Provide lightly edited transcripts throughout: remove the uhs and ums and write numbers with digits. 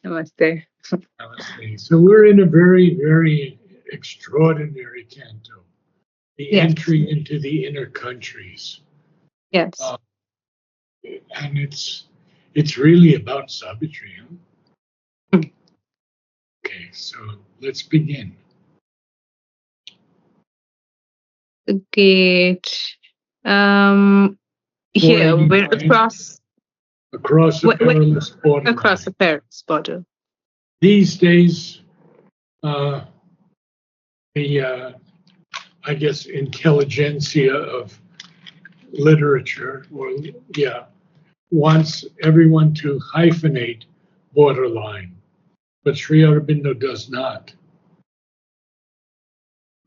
Namaste. Namaste. So we're in a very, very extraordinary canto, the Yes, entry into the inner countries, yes. uh, and it's really about Savitri. Huh? Okay, so let's begin. Great. Um, here, we're 489, across a we're perilous across borderline. the Paris border. These days, uh, the I guess intelligentsia of literature, or yeah, wants everyone to hyphenate borderline, but Sri Aurobindo does not.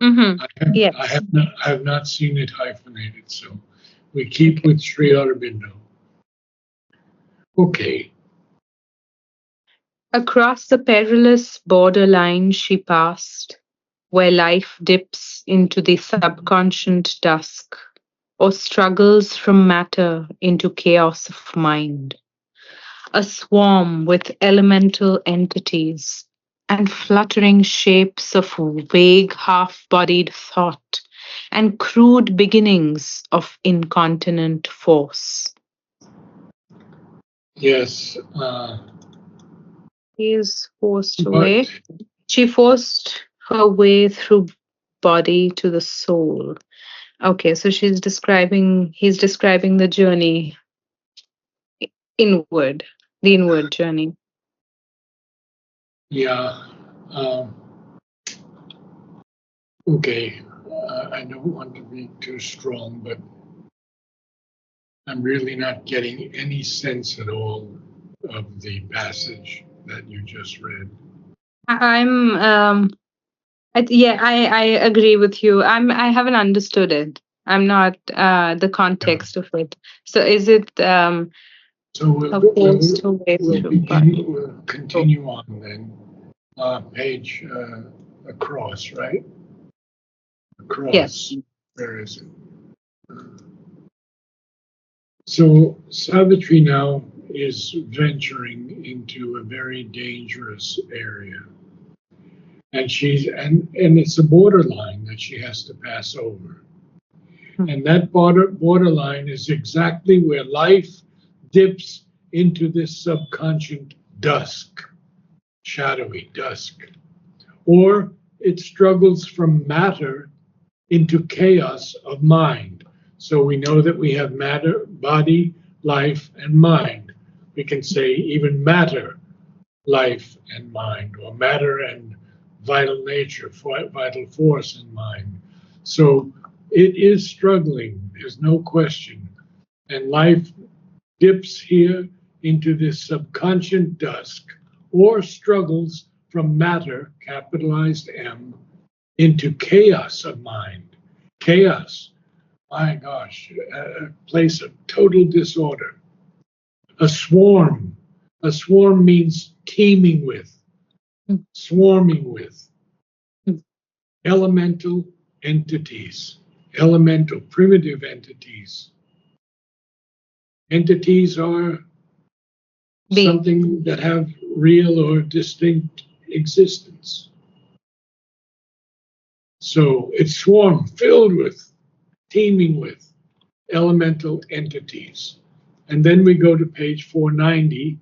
Mm-hmm. I Yes. have not, I have not seen it hyphenated, so we keep Okay. with Sri Aurobindo. Okay, Across the perilous borderline she passed, where life dips into the subconscient dusk, or struggles from matter into chaos of mind. A swarm with elemental entities and fluttering shapes of vague half bodied thought and crude beginnings of incontinent force. yes, He is forced but away. She forced her way through body to the soul. Okay, so he's describing the journey inward, the inward journey. yeah, um, okay. I don't want to be too strong, but I'm really not getting any sense at all of the passage that you just read. I'm yeah, I agree with you. I haven't understood it. I'm not the Yeah. context of it. So is it So a forced away through body? we'll Oh, continue on then. Page across, right? yes. Across. Where is it? So Savitri now is venturing into a very dangerous area. And it's a borderline that she has to pass over. Hmm. And that borderline is exactly where life dips into this subconscious dusk, shadowy dusk. Or it struggles from matter into chaos of mind. So we know that we have matter, body, life, and mind. We can say even matter, life, and mind, or matter and vital nature, vital force and mind. So it is struggling, there's no question. And life dips here into this subconscious dusk or struggles from matter, capitalized M, into chaos of mind. Chaos, my gosh, a place of total disorder. A swarm. A swarm means teeming with, Hmm. swarming with Hmm. elemental entities, elemental primitive entities. Entities are Being. something that have real or distinct existence. So it's swarm filled with, teeming with elemental entities. And then we go to page 490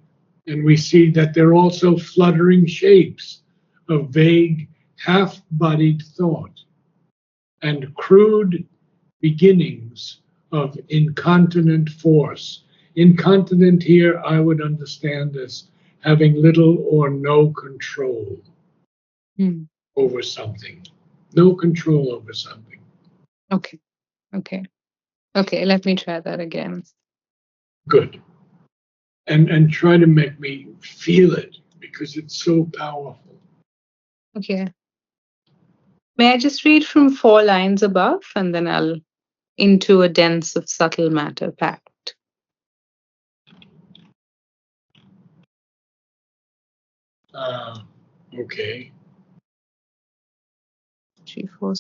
and we see that they're also fluttering shapes of vague, half bodied thought and crude beginnings of incontinent force. Incontinent here, I would understand as having little or no control Hmm. over something. No control over something. Okay. Okay. Okay. Let me try that again. Good. And try to make me feel it because it's so powerful. Okay. May I just read from 4 lines above and then I'll into a dense of subtle matter packed. Uh, okay. Three, four.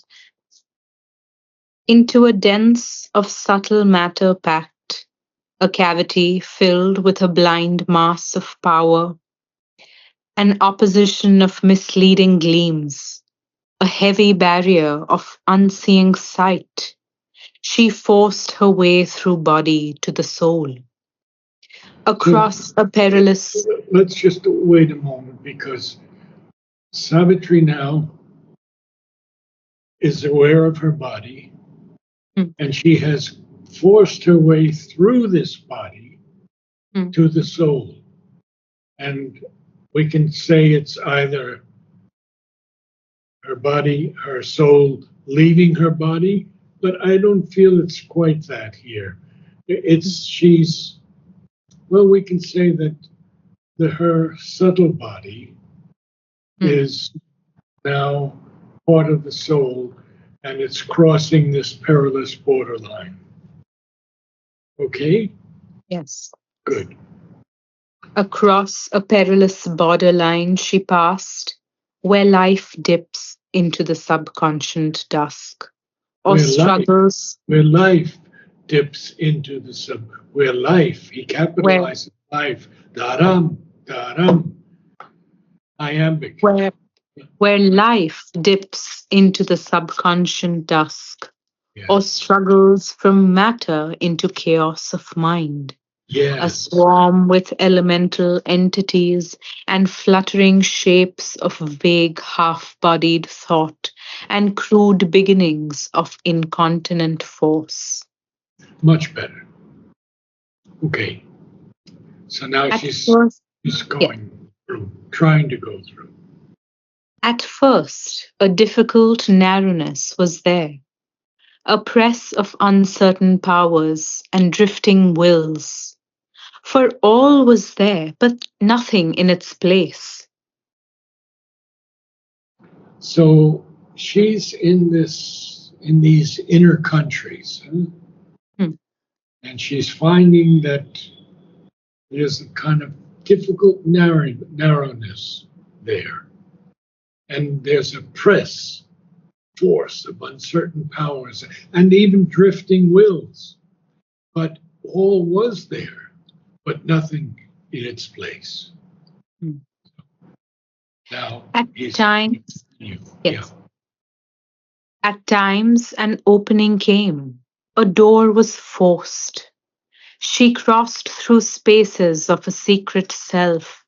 Into a dense of subtle matter packed, a cavity filled with a blind mass of power, an opposition of misleading gleams, a heavy barrier of unseeing sight. She forced her way through body to the soul, So across a perilous. let's just wait a moment because Savitri now is aware of her body Hmm, and she has forced her way through this body hmm, to the soul. And we can say it's either her body, her soul leaving her body, but I don't feel it's quite that here. hmm, She's, well, we can say that her subtle body hmm. is now part of the soul and it's crossing this perilous borderline. Okay? Yes. Good. Across a perilous borderline she passed, where life dips into the subconscious dusk, or Where life, struggles, where life dips into the sub, where life, he where capitalizes life, daram, daram, iambic. where where life dips into the subconscious dusk, or Yes. struggles from matter into chaos of mind. A Yes. swarm with elemental entities and fluttering shapes of vague half bodied thought and crude beginnings of incontinent force. Much better. Okay. So now At first, she's yes, going through, trying to go through. at first, a difficult narrowness was there, a press of uncertain powers and drifting wills. For all was there, but nothing in its place. So she's in these inner countries, huh? Hmm, And she's finding that there's a kind of difficult narrowness there. And there's a press force of uncertain powers and even drifting wills. But all was there, but nothing in its place. hmm. Now At he's times, you. Yeah. yes. At times, an opening came. A door was forced. She crossed through spaces of a secret self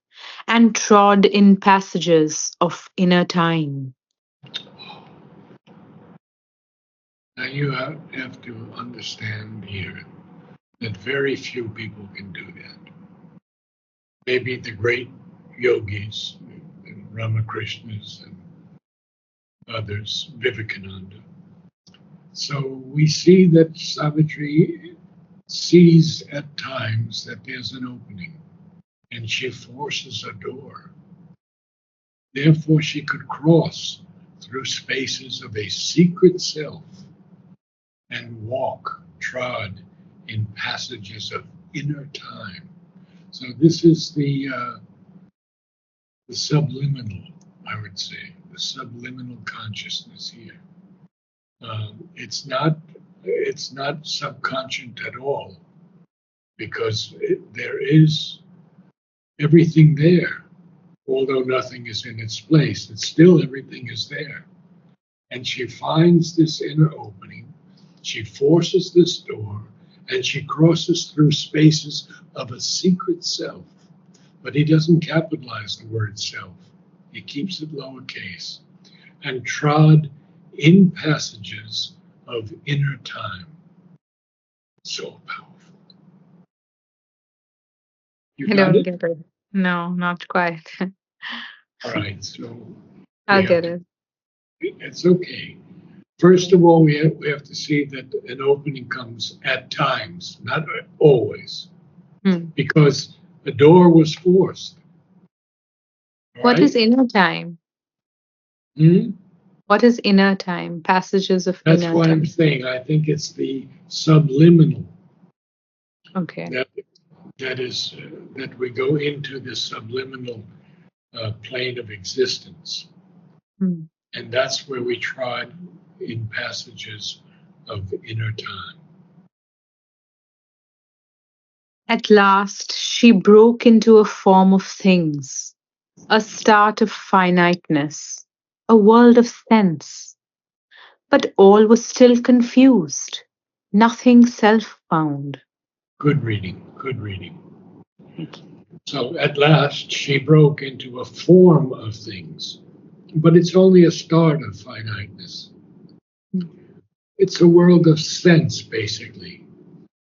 and trod in passages of inner time. Now you have to understand here that very few people can do that. Maybe the great yogis, and Ramakrishnas and others, Vivekananda. So we see that Savitri sees at times that there's an opening and she forces a door. Therefore, she could cross through spaces of a secret self and walk, trod in passages of inner time. So this is the subliminal, I would say, the subliminal consciousness here. It's not subconscious at all because there is everything there, although nothing is in its place. It's still everything is there, and she finds this inner opening. She forces this door, and she crosses through spaces of a secret self. But he doesn't capitalize the word self. He keeps it lowercase and trod in passages of inner time. So powerful. You I got don't it? get it. No, not quite. All right. So we I'll have get to, it. it's okay. First of all, we have to see that an opening comes at times, not always, Hmm. because the door was forced. All What is right? inner time? Hmm? What is inner time? Passages of That's inner why I'm time. saying I think it's the subliminal Okay. that that is that we go into this subliminal plane of existence, Hmm. and that's where we trod in passages of inner time. At last, she broke into a form of things, A start of finiteness, a world of sense. But all was still confused, nothing self found. Good reading, good reading. Thank you. So at last she broke into a form of things, but it's only a start of finiteness. Mm, It's a world of sense, basically,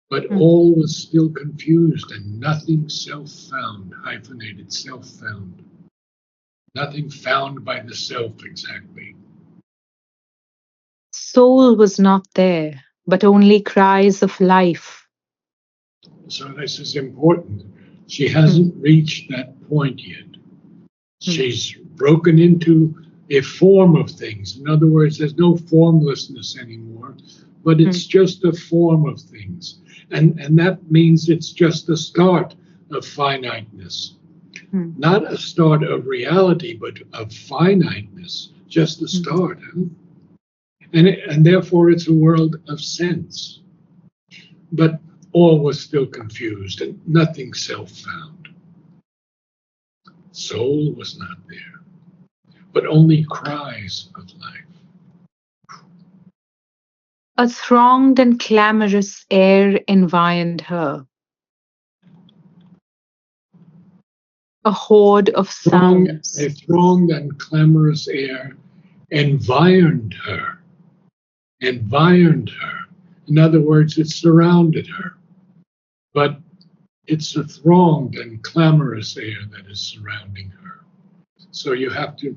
but mm. all was still confused and nothing self found, hyphenated self found, nothing found by the self exactly. Soul was not there, but only cries of life. So this is important. She Mm, hasn't reached that point yet. mm, She's broken into a form of things. In other words, there's no formlessness anymore, but mm, it's just a form of things. And that means it's just the start of finiteness. mm, Not a start of reality, but of finiteness, just the mm. start. Huh? And therefore, it's a world of sense. But all was still confused and nothing self found. Soul was not there, but only cries of life. A thronged and clamorous air environed her, a horde of A sounds. thronged and clamorous air environed her, environed her. In other words, it surrounded her. But it's the thronged and clamorous air that is surrounding her. So you have to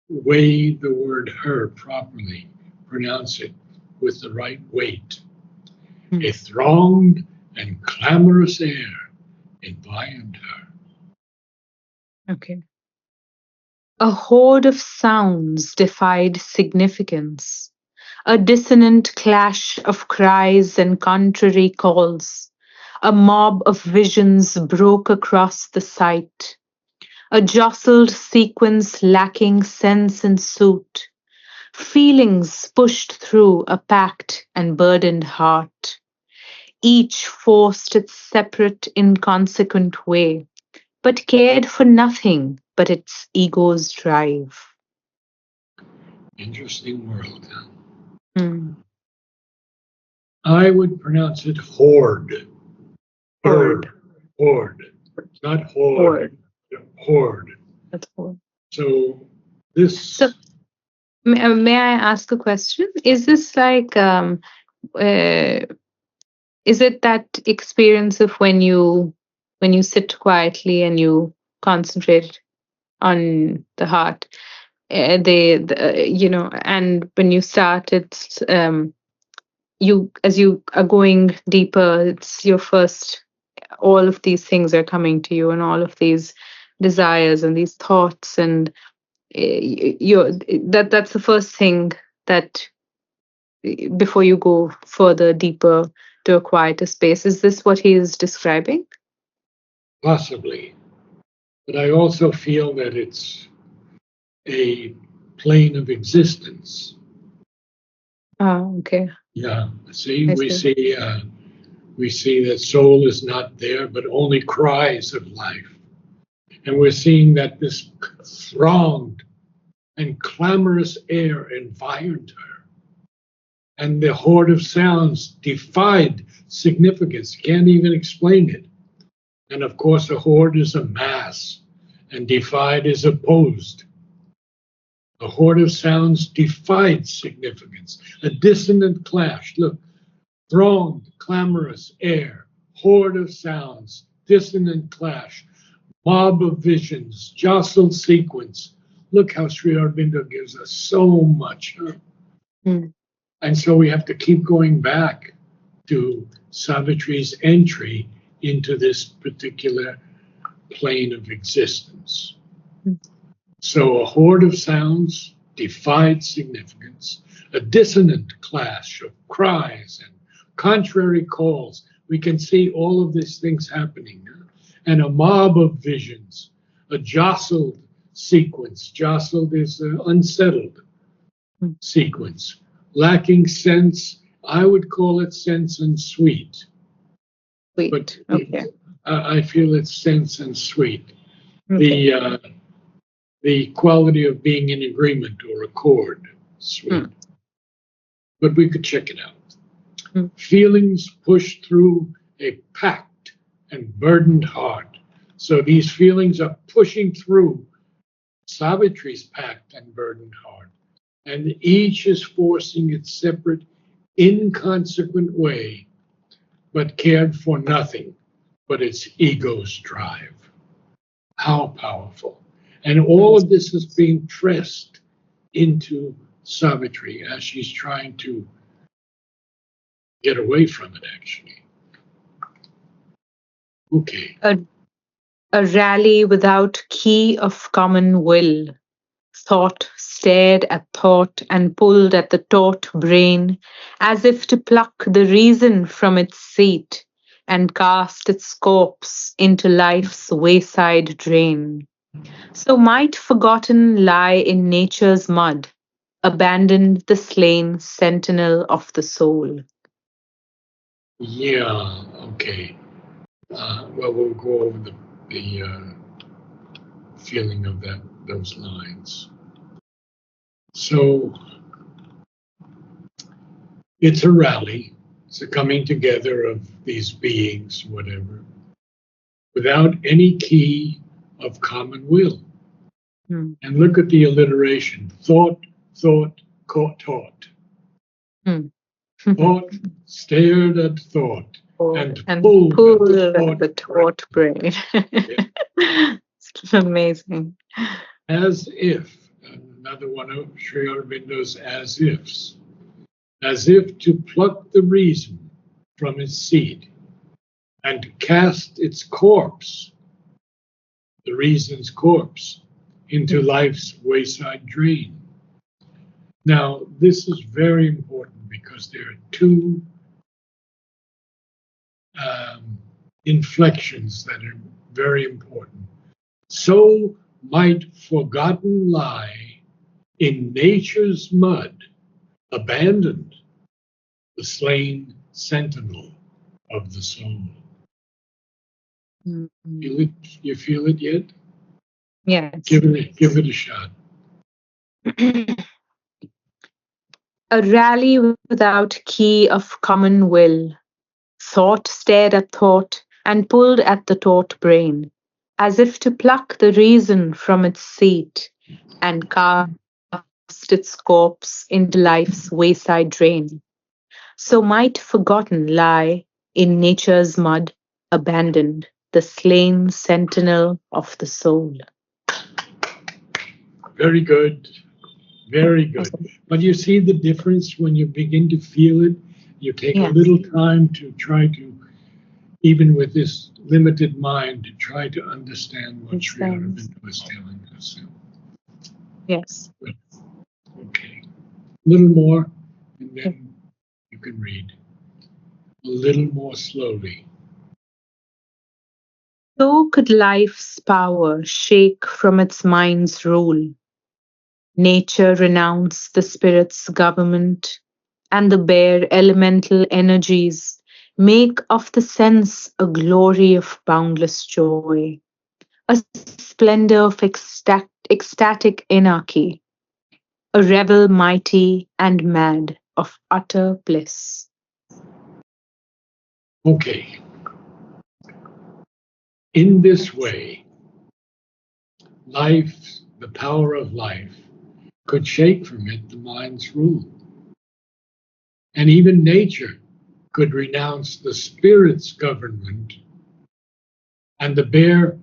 weigh the word her properly, pronounce it with the right weight. A Mm, thronged and clamorous air environed her. okay. A horde of sounds defied significance, a dissonant clash of cries and contrary calls. A mob of visions broke across the sight, a jostled sequence lacking sense and suit. Feelings pushed through a packed and burdened heart. Each forced its separate, inconsequent way, but cared for nothing but its ego's drive. Interesting world. Hmm. I would pronounce it horde. Horde. Horde. Horde. Not horde. Horde. Horde. That's horde. So So, this may I ask a question? Is this like, uh, is it that experience of when you sit quietly and you concentrate on the heart? And when you start, it's you as you are going deeper. It's your first. All of these things are coming to you, and all of these desires and these thoughts and you that's the first thing that before you go further deeper to a quieter space. Is this what he is describing? possibly, but I also feel that it's a plane of existence. Oh, okay. Yeah. See, I see. we see that soul is not there, but only cries of life, and we're seeing that this thronged and clamorous air environed her, and the horde of sounds defied significance. Can't even explain it. And of course, a horde is a mass, and defied is opposed. A horde of sounds defied significance, a dissonant clash. Look, thronged, clamorous air, horde of sounds, dissonant clash, mob of visions, jostled sequence. Look how Sri Aurobindo gives us so much. Huh? Mm, And so we have to keep going back to Savitri's entry into this particular plane of existence. mm, So a horde of sounds defied significance, a dissonant clash of cries and contrary calls. We can see all of these things happening. And a mob of visions, a jostled sequence. Jostled is unsettled mm. sequence, lacking sense. I would call it sense and sweet, but Sweet. Okay. I feel it's sense and sweet. Okay. The the quality of being in agreement or accord. Sweet. But we could check it out. Feelings push through a packed and burdened heart. So these feelings are pushing through Savitri's packed and burdened heart. And each is forcing its separate, inconsequent way, but cared for nothing but its ego's drive. How powerful. And all of this is being pressed into Savitri as she's trying to get away from it, actually. Okay. A rally without key of common will. Thought stared at thought and pulled at the taut brain, as if to pluck the reason from its seat and cast its corpse into life's wayside drain. So might forgotten lie in nature's mud, abandoned the slain sentinel of the soul. Yeah, okay. Well, we'll go over the feeling of those lines. So it's a rally. It's a coming together of these beings, whatever, without any key of common will. Hmm. And look at the alliteration. Thought, taught. Thought stared at thought and pulled at the taut brain. It's amazing. As if, another one of Sri Aurobindo's as ifs, as if to pluck the reason from its seed and cast its corpse, the reason's corpse, into life's wayside drain. Now, this is very important because there are two inflections that are very important. So might forgotten lie in nature's mud, abandoned, the slain sentinel of the soul. Feel it? You feel it yet? Yes. Give it a shot. A rally without key of common will. Thought stared at thought and pulled at the taut brain, as if to pluck the reason from its seat and cast its corpse into life's wayside drain. So might forgotten lie in nature's mud, abandoned, the slain sentinel of the soul. Very good. Very good. But you see the difference when you begin to feel it? You take a little time to try to, even with this limited mind, to try to understand what Sri Aurobindo was telling us. Yes. Okay. A little more, and then you can read. A little more slowly. So could life's power shake from its mind's rule. Nature renounce the spirit's government, and the bare elemental energies make of the sense a glory of boundless joy, a splendor of ecstatic anarchy, a revel mighty and mad of utter bliss. Okay. In this way, life, the power of life, could shake from it the mind's rule. And even nature could renounce the spirit's government, and the bare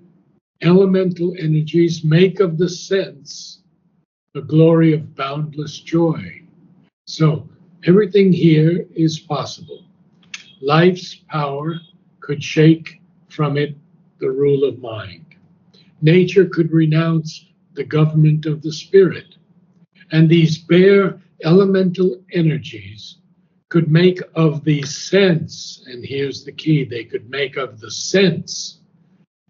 elemental energies make of the sense the glory of boundless joy. So everything here is possible. Life's power could shake from it the rule of mind. Nature could renounce the government of the spirit. And these bare elemental energies could make of the sense, and here's the key, they could make of the sense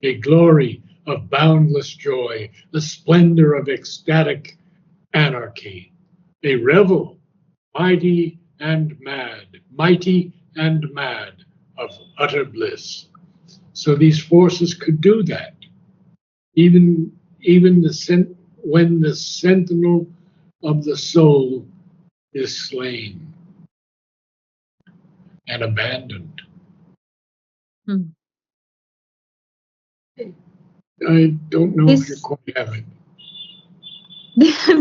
a glory of boundless joy, the splendor of ecstatic anarchy, a revel mighty and mad of utter bliss. So these forces could do that. Even the when the sentinel of the soul is slain and abandoned. Hmm. I don't know if you This quite have it.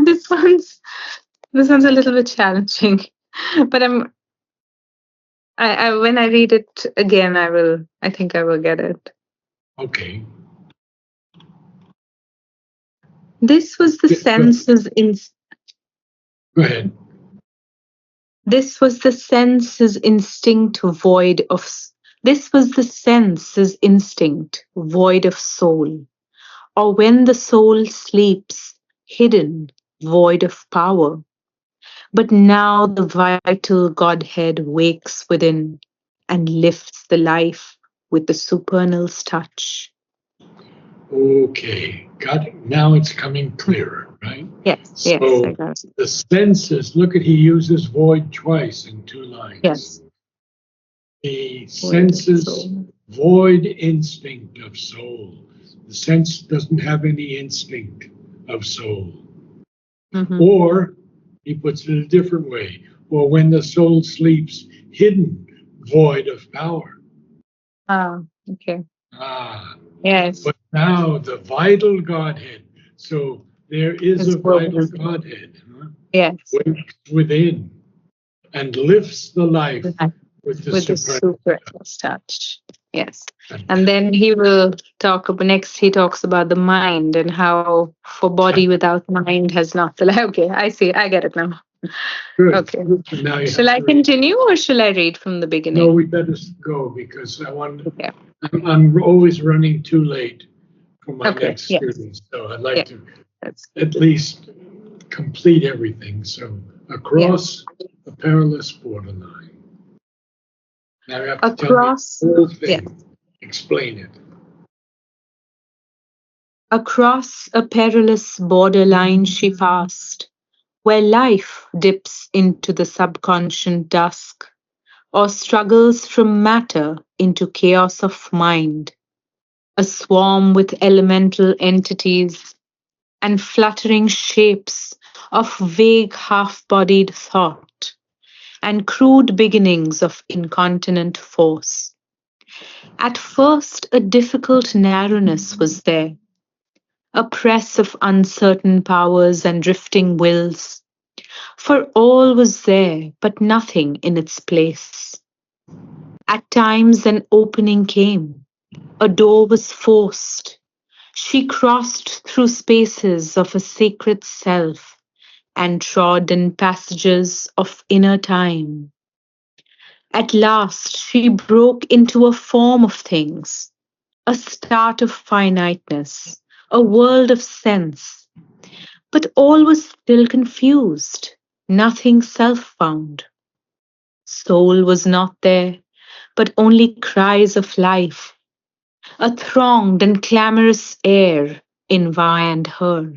this one's this one's a little bit challenging, but I when I read it again, I think I will get it. Okay. This was the Go senses in ahead. this was the senses instinct void of this was the senses instinct void of soul, or when the soul sleeps, hidden, void of power. But now the vital Godhead wakes within and lifts the life with the supernal's touch. Okay, got it. Now it's coming clearer, right? Yes, yes, I So got it. the senses, look at he uses void twice in two lines. Yes, The void of senses soul. void instinct of soul. The sense doesn't have any instinct of soul. Mm-hmm. Or he puts it a different way, or when the soul sleeps, hidden, void of power. Ah, okay. Ah, Yes, but now the vital Godhead. So there is it's a void vital of Godhead, huh? yes, Wakes within and lifts the life that- with the with the supernal supernal's touch. Yes, touch. and then he will talk about next. He talks about the mind and how for body without mind has not the life. Okay, I see. I get it now. Good. Okay. And now you Shall have I to read. continue or shall I read from the No, we beginning? better go because Okay. I'm always running too late for my Okay. next Yes. student. So I'd like Yeah. to That's at least complete everything. So yeah. across the perilous borderline. Now you have to tell me Across the whole yes. thing. Explain it. Across a perilous borderline she passed, where life dips into the subconscious dusk, or struggles from matter into chaos of mind, a swarm with elemental entities and fluttering shapes of vague half bodied thought, and crude beginnings of incontinent force. At first, a difficult narrowness was there, a press of uncertain powers and drifting wills, for all was there, but nothing in its place. At times, an opening came, a door was forced. She crossed through spaces of a sacred self and trod in passages of inner time. At last, she broke into a form of things, a start of finiteness, a world of sense. But all was still confused, nothing self found. Soul was not there, but only cries of life, a thronged and clamorous air environed her.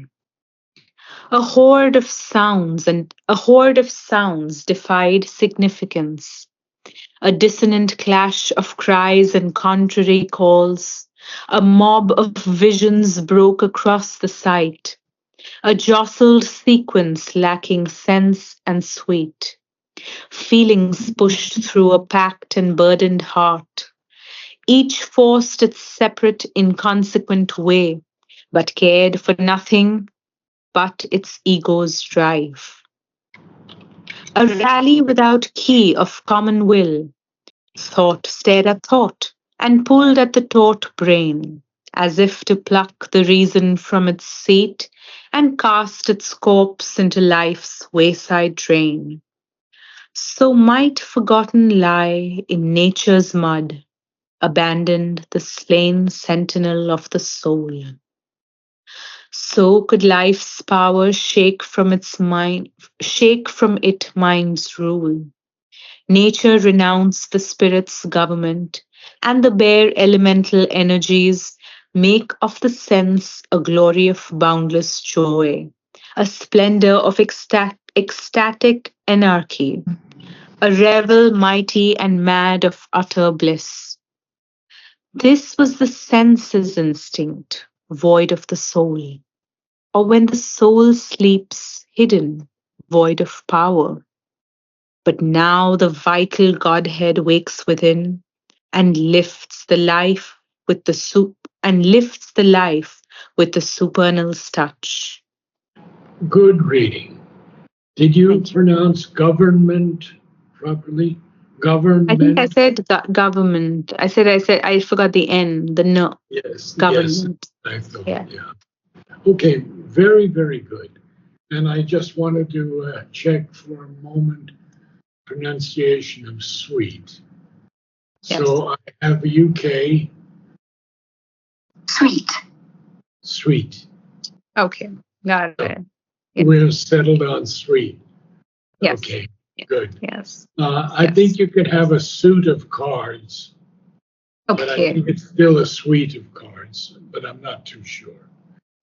A horde of sounds defied significance, a dissonant clash of cries and contrary calls. A mob of visions broke across the sight, a jostled sequence lacking sense and sweet. Feelings pushed through a packed and burdened heart. Each forced its separate, inconsequent way, but cared for nothing but its ego's drive. A rally without key of common will. Thought stared at thought and pulled at the taut brain, as if to pluck the reason from its seat and cast its corpse into life's wayside drain. So might forgotten lie in nature's mud, abandoned the slain sentinel of the soul. So could life's power shake from it mind's rule. Nature renounced the spirit's government, and the bare elemental energies make of the sense a glory of boundless joy, a splendor of ecstatic anarchy, a revel mighty and mad of utter bliss. This was the senses instinct, void of the soul. or when the soul sleeps hidden, void of power. But now the vital Godhead wakes within and lifts the life with the supernal touch. Good reading. Did you Thank you. pronounce government properly? I think I Government? said government. I forgot the N, the no. Yes, yes, Government. I thought, Yeah. yeah. Okay, very, very good. And I just wanted to check for a moment pronunciation of sweet. Yes. So I have UK. Sweet. Sweet. Okay. Got So it. Yeah. we're settled on sweet. Yes. Okay, good. Yes. I Yes. think you could have a suit of cards, but I Okay. think it's still a suite of cards, but I'm not too sure.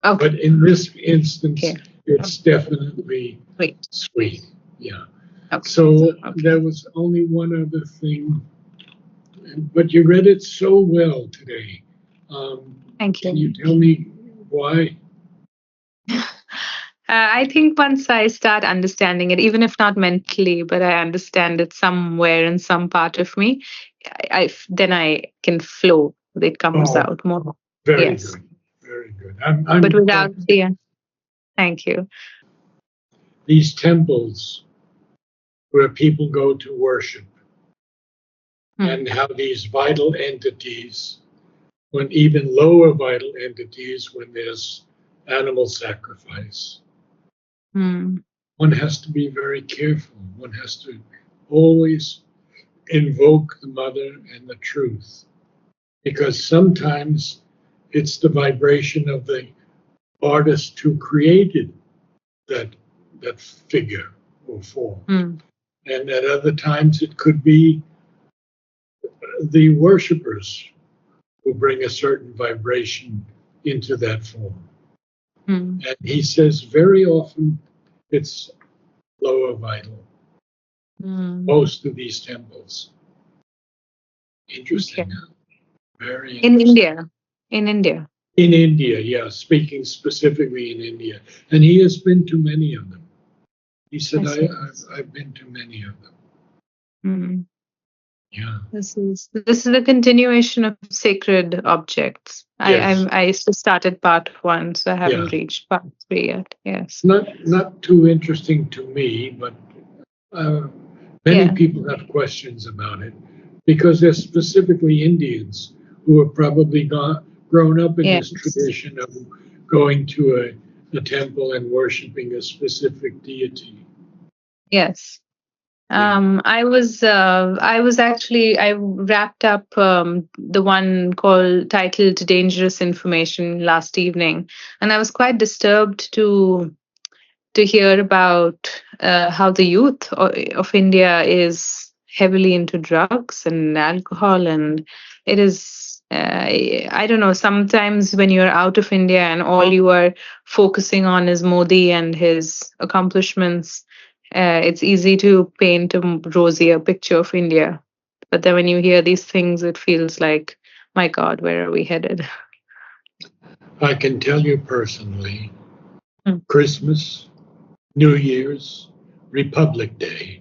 Okay. But in this instance, Okay. it's definitely Wait. sweet. Yeah. Okay. So Okay. there was only one other thing, but you read it so well today. Thank Can you. you tell me why? I think once I start understanding it, even if not mentally, but I understand it somewhere in some part of me, then I can flow. It comes Oh, out more. very Yes, good. Very good. but I'm quite without the thank you. these temples where people go to worship Hmm. and how these vital entities, when even lower vital entities, when there's animal sacrifice, Hmm. one has to be very careful. One has to always invoke the mother and the truth because sometimes it's the vibration of the artist who created that that figure or form, Hmm. and at other times it could be the worshippers who bring a certain vibration into that form. Hmm. And he says very often it's lower vital, Hmm. most of these temples. Okay. Interesting, huh? Very In interesting. India. In India. In India, yeah, speaking specifically in India. And he has been to many of them. He I said, see. I've been to many of them. Hmm. Yeah. This is a continuation of sacred objects. Yes. I just started part one, so I Yeah. haven't reached part three yet. Yes. Not too interesting to me, but uh, many Yeah. people have questions about it because they're specifically Indians who have probably grown up in this Yes. tradition of going to a temple and worshiping a specific deity. Yes. Yeah. I wrapped up the one called titled Dangerous Information last evening, and I was quite disturbed to hear about how the youth of India is heavily into drugs and alcohol, and it is. I don't know. Sometimes when you're out of India and all you are focusing on is Modi and his accomplishments, it's easy to paint a rosier picture of India. But then when you hear these things, it feels like, my God, where are we headed? I can tell you personally, Hmm. Christmas, New Year's, Republic Day,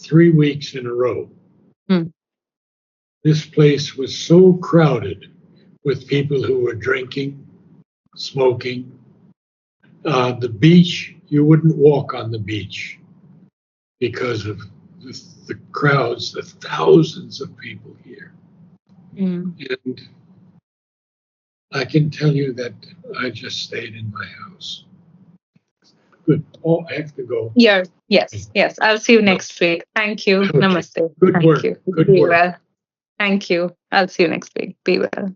3 weeks in a row. Hmm. This place was so crowded with people who were drinking, smoking. The beach, you wouldn't walk on the beach because of the crowds, the thousands of people here. Hmm. And I can tell you that I just stayed in my house. Good. Oh, I have to go. Yeah, yes, yes. I'll see you No. next week. Thank you. Okay. Namaste. Good Thank work. you. Good Be work. well. Thank you. I'll see you next week. Be well.